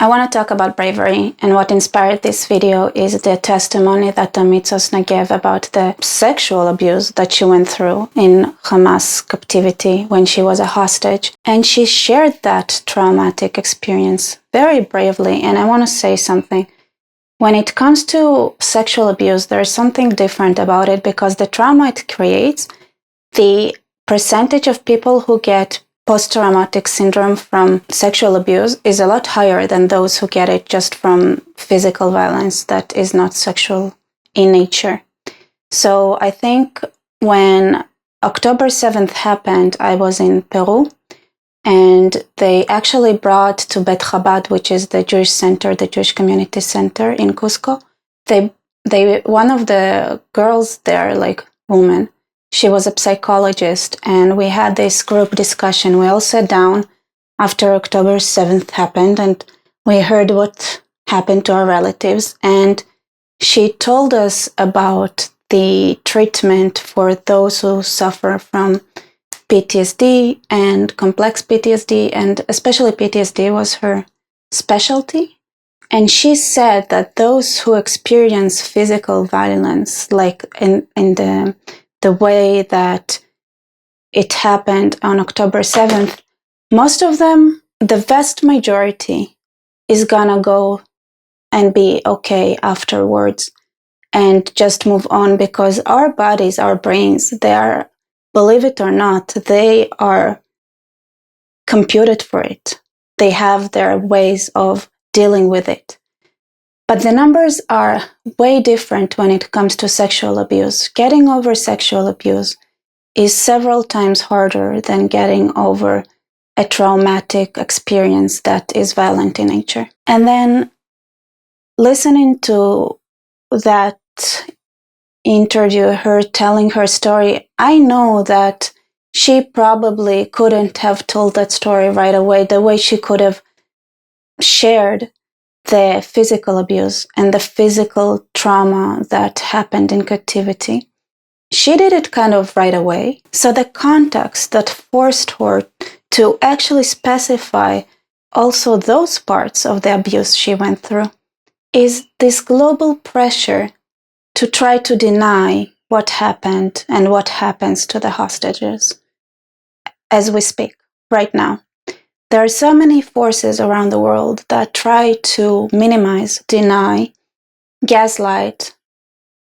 I want to talk about bravery, and what inspired this video is the testimony that Amit Soussana gave about the sexual abuse that she went through in Hamas captivity when she was a hostage. And she shared that traumatic experience very bravely. And I want to say something. When it comes to sexual abuse, there is something different about it because the trauma it creates, the percentage of people who get post-traumatic syndrome from sexual abuse is a lot higher than those who get it just from physical violence that is not sexual in nature. So I think when October 7th happened, I was in Peru, and they actually brought to Bet Chabad, which is the Jewish center, the Jewish community center in Cusco. One of the girls there, like woman, she was a psychologist, and we had this group discussion. We all sat down after October 7th happened, and we heard what happened to our relatives. And she told us about the treatment for those who suffer from PTSD and complex PTSD, and especially PTSD was her specialty. And she said that those who experience physical violence, like in the way that it happened on October 7th, most of them, the vast majority, is gonna go and be okay afterwards and just move on, because our bodies, our brains, they are, believe it or not, they are computed for it. They have their ways of dealing with it. But the numbers are way different when it comes to sexual abuse. Getting over sexual abuse is several times harder than getting over a traumatic experience that is violent in nature. And then listening to that interview, her telling her story, I know that she probably couldn't have told that story right away, the way she could have shared the physical abuse and the physical trauma that happened in captivity. She did it kind of right away. So the context that forced her to actually specify also those parts of the abuse she went through is this global pressure to try to deny what happened and what happens to the hostages as we speak right now. There are so many forces around the world that try to minimize, deny, gaslight,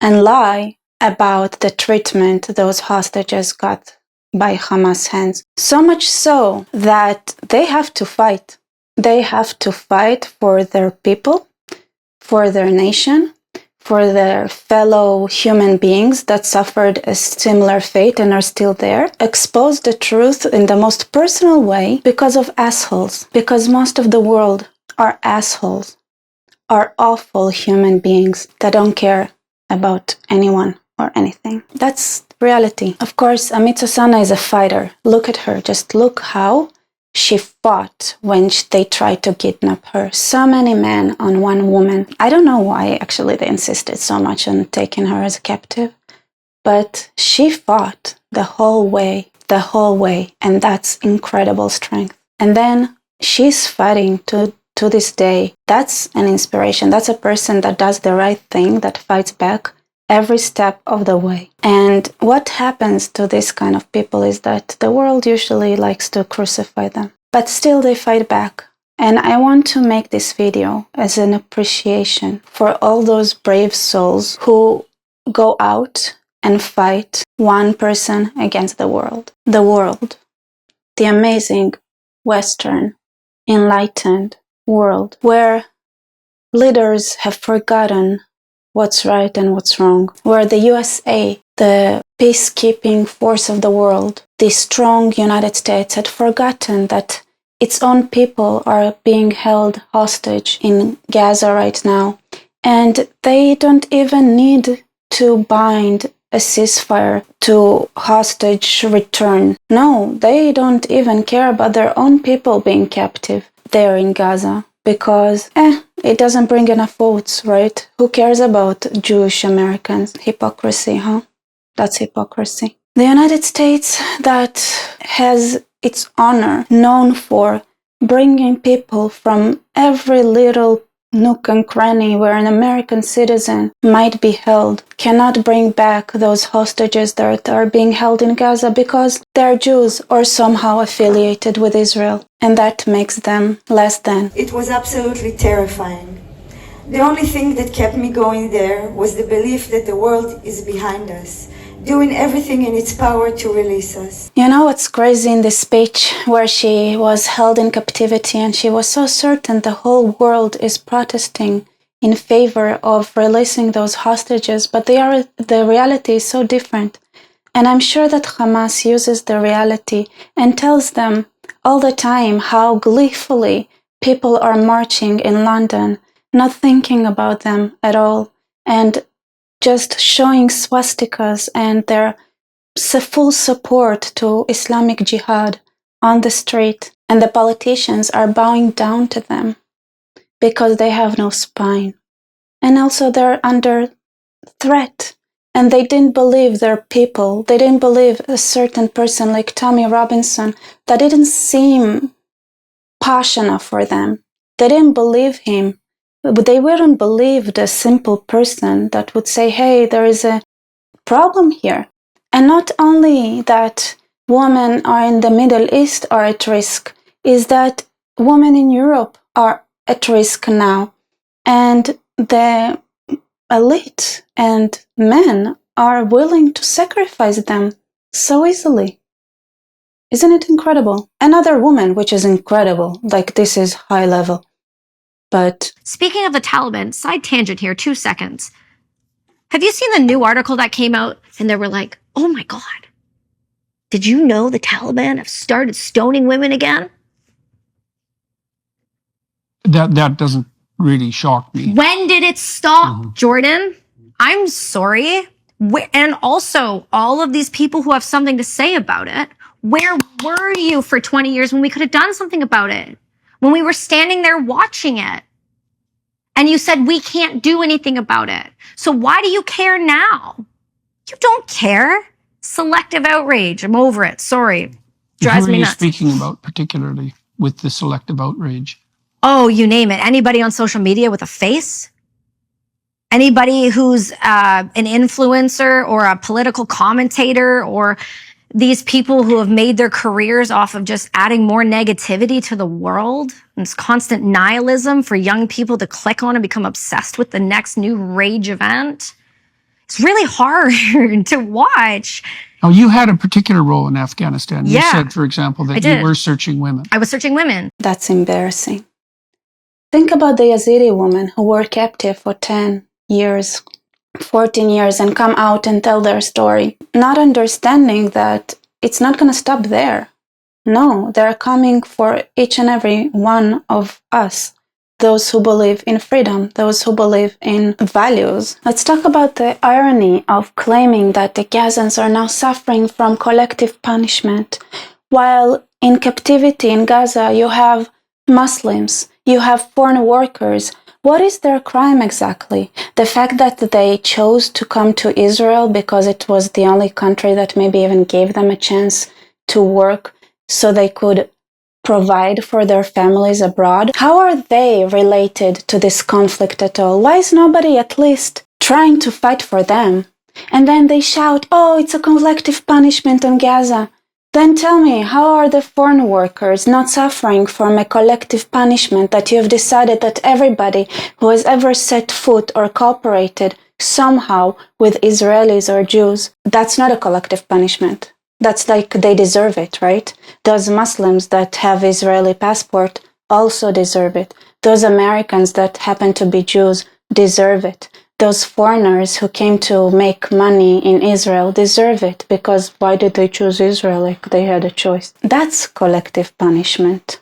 and lie about the treatment those hostages got by Hamas hands. So much so that they have to fight. They have to fight for their people, for their nation, for their fellow human beings that suffered a similar fate and are still there, expose the truth in the most personal way because of assholes, because most of the world are assholes, are awful human beings that don't care about anyone or anything. That's reality. Of course, Amit Soussana is a fighter. Look at her. Just look how she fought when they tried to kidnap her. So many men on one woman. I don't know why actually they insisted so much on taking her as a captive, but she fought the whole way, and that's incredible strength. And then she's fighting to this day. That's an inspiration. That's a person that does the right thing, that fights back every step of the way. And what happens to this kind of people is that the world usually likes to crucify them, but still they fight back. And I want to make this video as an appreciation for all those brave souls who go out and fight one person against the world. The world, the amazing Western, enlightened world, where leaders have forgotten what's right and what's wrong, where the USA, the peacekeeping force of the world, the strong United States, had forgotten that its own people are being held hostage in Gaza right now, and they don't even need to bind a ceasefire to hostage return. No, they don't even care about their own people being captive there in Gaza, because it doesn't bring enough votes, right? Who cares about Jewish Americans? Hypocrisy, huh? That's hypocrisy. The United States, that has its honor known for bringing people from every little nook and cranny where an American citizen might be held, cannot bring back those hostages that are being held in Gaza because they're Jews or somehow affiliated with Israel, and that makes them less than. It was absolutely terrifying. The only thing that kept me going there was the belief that the world is behind us, doing everything in its power to release us. You know what's crazy in this speech where she was held in captivity and she was so certain the whole world is protesting in favor of releasing those hostages, but the reality is so different. And I'm sure that Hamas uses the reality and tells them all the time how gleefully people are marching in London, not thinking about them at all, and just showing swastikas and their full support to Islamic Jihad on the street. And the politicians are bowing down to them because they have no spine. And also they're under threat. And they didn't believe their people. They didn't believe a certain person like Tommy Robinson that didn't seem posh enough for them. They didn't believe him. But they wouldn't believe the simple person that would say, hey, there is a problem here. And not only that women are in the Middle East are at risk, is that women in Europe are at risk now. And the elite and men are willing to sacrifice them so easily. Isn't it incredible? Another woman, which is incredible, like this is high level. But speaking of the Taliban, side tangent here, 2 seconds. Have you seen the new article that came out? And they were like, oh my God, did you know the Taliban have started stoning women again? That doesn't really shock me. When did it stop, Jordan? I'm sorry. And also, all of these people who have something to say about it, where were you for 20 years when we could have done something about it? When we were standing there watching it? And you said, we can't do anything about it. So why do you care now? You don't care. Selective outrage. I'm over it. Sorry. Drives me nuts. Who are you speaking about particularly with the selective outrage? Oh, you name it. Anybody on social media with a face? Anybody who's an influencer or a political commentator, or these people who have made their careers off of just adding more negativity to the world, and this constant nihilism for young people to click on and become obsessed with the next new rage event. It's really hard to watch. Now, you had a particular role in Afghanistan. Yeah, you said, for example, that you were searching women. I was searching women. That's embarrassing. Think about the Yazidi women who were captive for 10 years, 14 years, and come out and tell their story, not understanding that it's not going to stop there. No, they're coming for each and every one of us, those who believe in freedom, those who believe in values. Let's talk about the irony of claiming that the Gazans are now suffering from collective punishment, while in captivity in Gaza you have Muslims, you have foreign workers. What is their crime exactly? The fact that they chose to come to Israel because it was the only country that maybe even gave them a chance to work so they could provide for their families abroad? How are they related to this conflict at all? Why is nobody at least trying to fight for them? And then they shout, oh, it's a collective punishment on Gaza. Then tell me, how are the foreign workers not suffering from a collective punishment that you have decided that everybody who has ever set foot or cooperated somehow with Israelis or Jews, that's not a collective punishment. That's like they deserve it, right? Those Muslims that have Israeli passport also deserve it. Those Americans that happen to be Jews deserve it. Those foreigners who came to make money in Israel deserve it, because why did they choose Israel? Like they had a choice. That's collective punishment.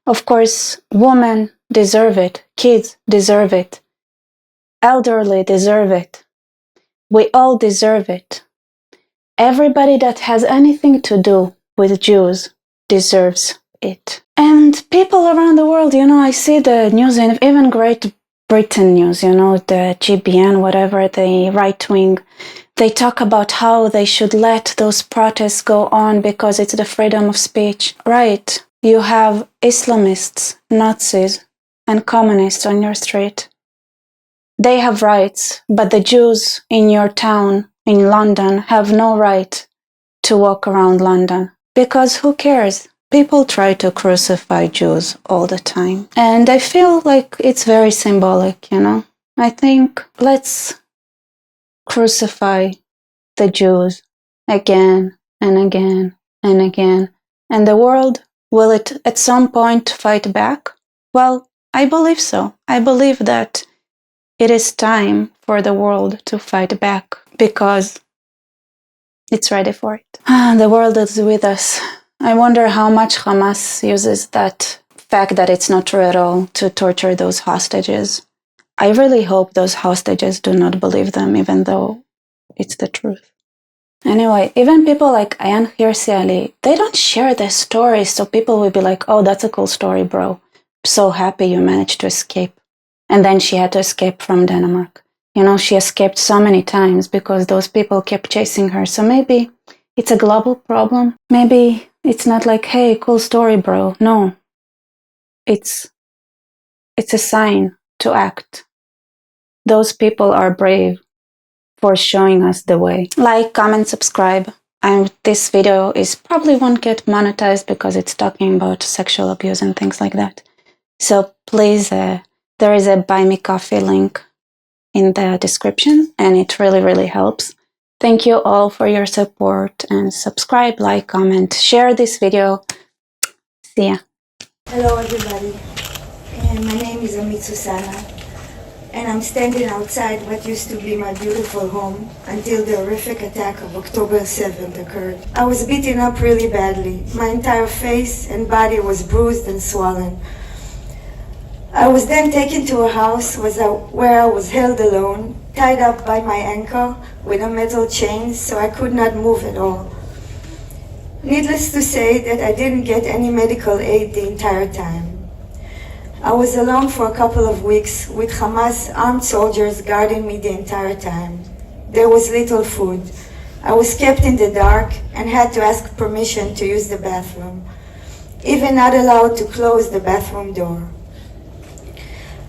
Of course, women deserve it. Kids deserve it. Elderly deserve it. We all deserve it. Everybody that has anything to do with Jews deserves it. And people around the world, I see the news, and even Great Britain news, the GBN, whatever, the right wing, they talk about how they should let those protests go on because it's the freedom of speech. Right. you have Islamists, Nazis, and communists on your street. They have rights, but the Jews in your town, in London, have no right to walk around London. Because who cares? People try to crucify Jews all the time. And I feel like it's very symbolic, you know? I think let's crucify the Jews again and again and again. And the world, will it at some point fight back? Well, I believe so. I believe that it is time for the world to fight back because it's ready for it. The world is with us. I wonder how much Hamas uses that fact that it's not true at all to torture those hostages. I really hope those hostages do not believe them, even though it's the truth. Anyway, even people like Ayaan, Hirsi, they don't share their stories, so people will be like, oh, that's a cool story, bro. So happy you managed to escape. And then she had to escape from Denmark. You know, she escaped so many times because those people kept chasing her. So maybe it's a global problem. Maybe it's not like, hey, cool story, bro. No. It's a sign to act. Those people are brave for showing us the way. Like, comment, subscribe. And this video probably won't get monetized because it's talking about sexual abuse and things like that. So please, there is a Buy Me Coffee link in the description, and it really, really helps. Thank you all for your support, and subscribe, like, comment, share this video. See ya. Hello everybody, and my name is Amit Soussana, and I'm standing outside what used to be my beautiful home until the horrific attack of October 7th occurred. I was beaten up really badly. My entire face and body was bruised and swollen. I was then taken to a house where I was held alone, tied up by my ankle with a metal chain so I could not move at all. Needless to say that I didn't get any medical aid the entire time. I was alone for a couple of weeks with Hamas armed soldiers guarding me the entire time. There was little food. I was kept in the dark and had to ask permission to use the bathroom, even not allowed to close the bathroom door.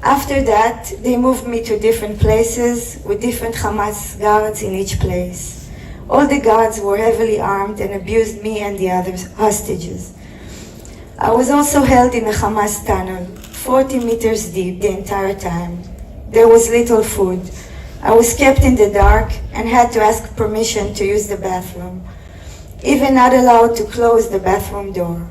After that, they moved me to different places with different Hamas guards in each place. All the guards were heavily armed and abused me and the other hostages. I was also held in a Hamas tunnel, 40 meters deep the entire time. There was little food. I was kept in the dark and had to ask permission to use the bathroom, even not allowed to close the bathroom door.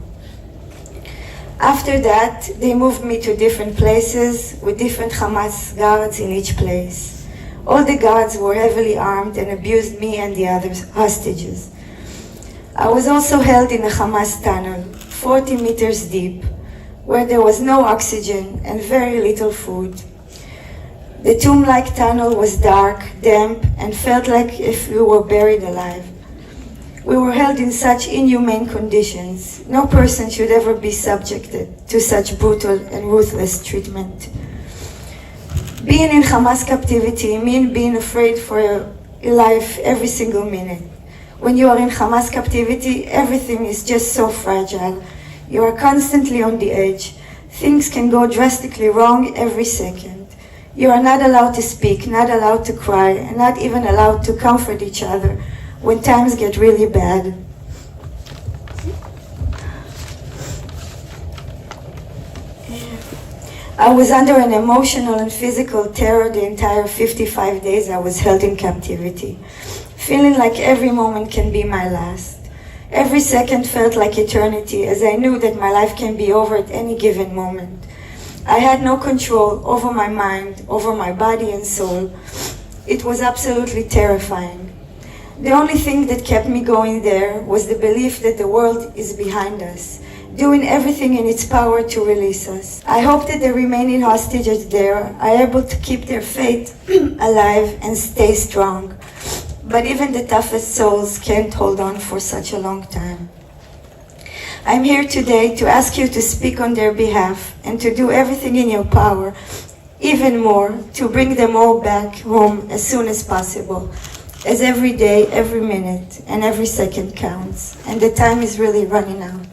After that, they moved me to different places with different Hamas guards in each place. All the guards were heavily armed and abused me and the other hostages. I was also held in a Hamas tunnel, 40 meters deep, where there was no oxygen and very little food. The tomb-like tunnel was dark, damp, and felt like if we were buried alive. We were held in such inhumane conditions. No person should ever be subjected to such brutal and ruthless treatment. Being in Hamas captivity means being afraid for your life every single minute. When you are in Hamas captivity, everything is just so fragile. You are constantly on the edge. Things can go drastically wrong every second. You are not allowed to speak, not allowed to cry, and not even allowed to comfort each other when times get really bad. I was under an emotional and physical terror the entire 55 days I was held in captivity, feeling like every moment can be my last. Every second felt like eternity, as I knew that my life can be over at any given moment. I had no control over my mind, over my body and soul. It was absolutely terrifying. The only thing that kept me going there was the belief that the world is behind us, doing everything in its power to release us. I hope that the remaining hostages there are able to keep their faith alive and stay strong. But even the toughest souls can't hold on for such a long time. I'm here today to ask you to speak on their behalf and to do everything in your power, even more, to bring them all back home as soon as possible. As every day, every minute, and every second counts, and the time is really running out.